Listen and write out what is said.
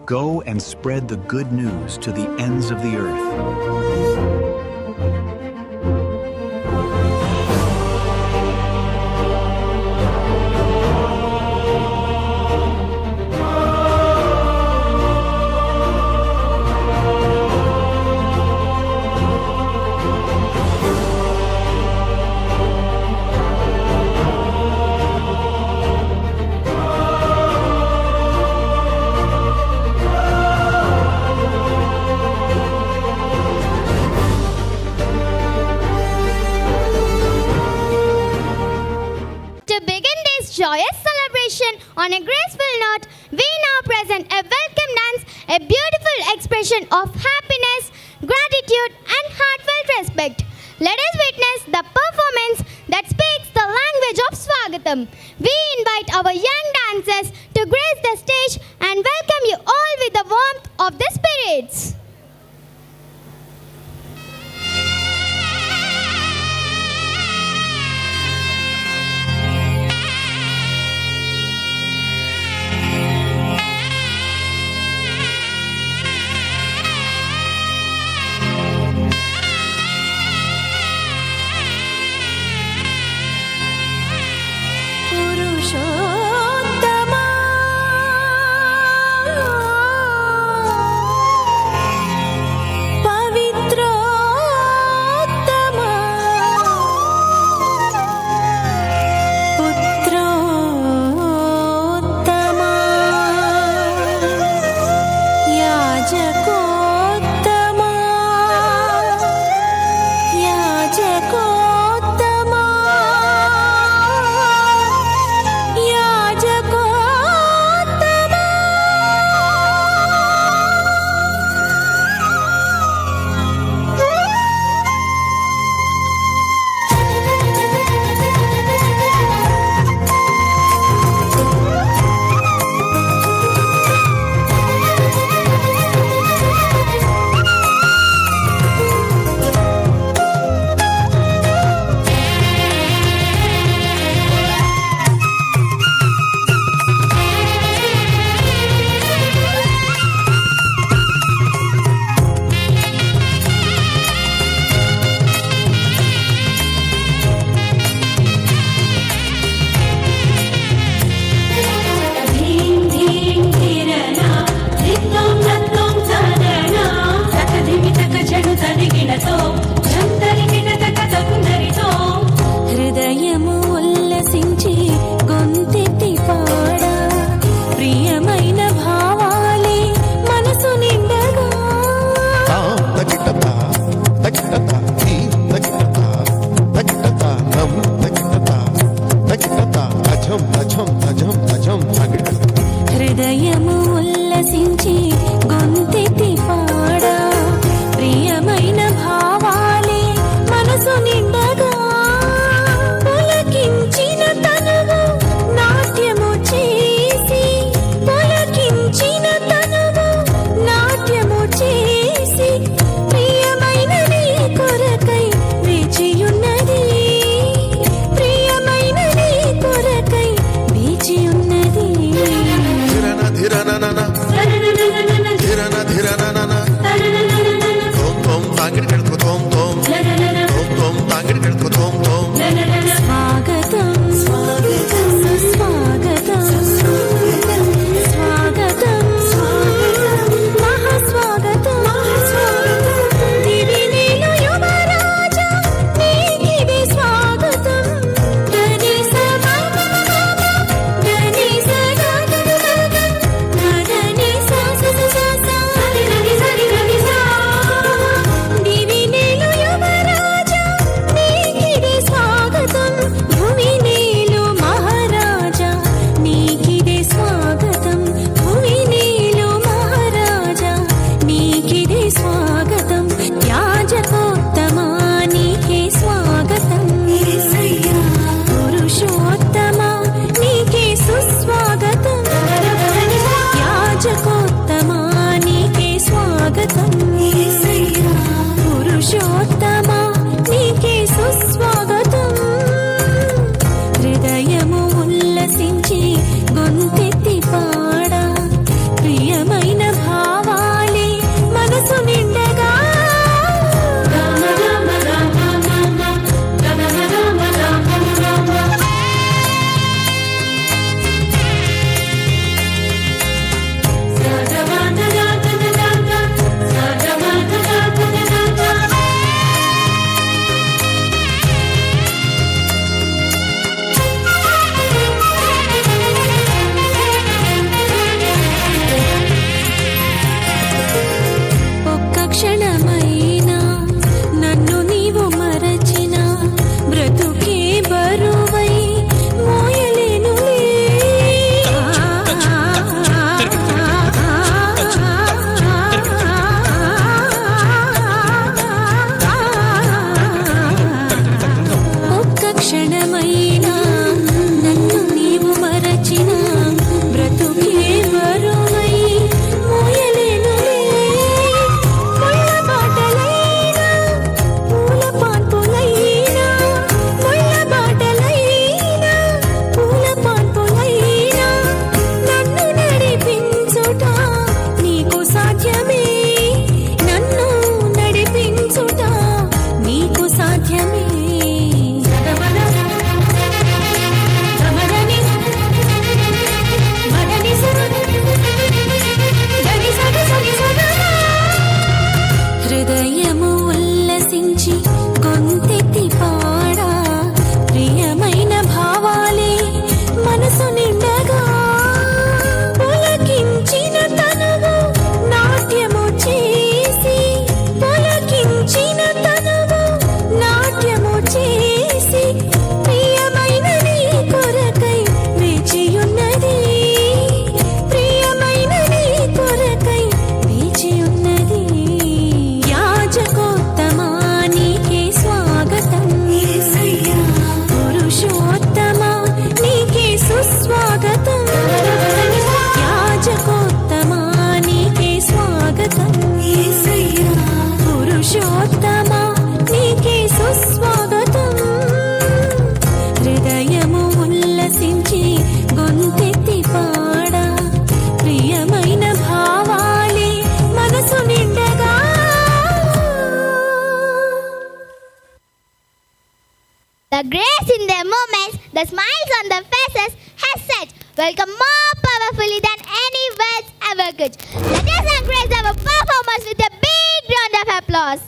Go and spread the good news to the ends of the earth. Joyous celebration on a graceful note, we now present a welcome dance, a beautiful expression of happiness, gratitude and heartfelt respect. Let us witness the performance that speaks the language of Swagatam. We invite our young dancers to grace the stage and welcome you all with the warmth of the spirits. The grace in their movements, the smiles on their faces has said, welcome more powerfully than any words ever could. Let us encourage our performers with a big round of applause.